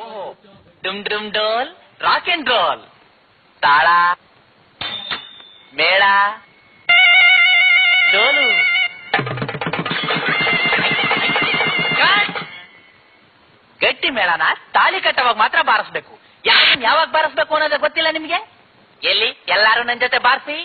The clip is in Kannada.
ಓಹೋ, ಡುಮ್ ಡುಮ್ ಡೋಲ್, ರಾಕ್ ಅಂಡ್ ರೋಲ್, ತಾಳ, ಮೇಳ, ಡೋಲು. ಗಟ್ಟಿ ಮೇಳನ ತಾಳಿ ಕಟ್ಟುವಾಗ ಮಾತ್ರ ಬಾರಿಸ್ಬೇಕು. ಯಾವಾಗ ಬಾರಿಸ್ಬೇಕು ಅನ್ನೋದೇ ಗೊತ್ತಿಲ್ಲ ನಿಮ್ಗೆ? ಎಲ್ಲಿ ಎಲ್ಲಾರು ನನ್ನ ಜೊತೆ ಬಾರಿಸಿ.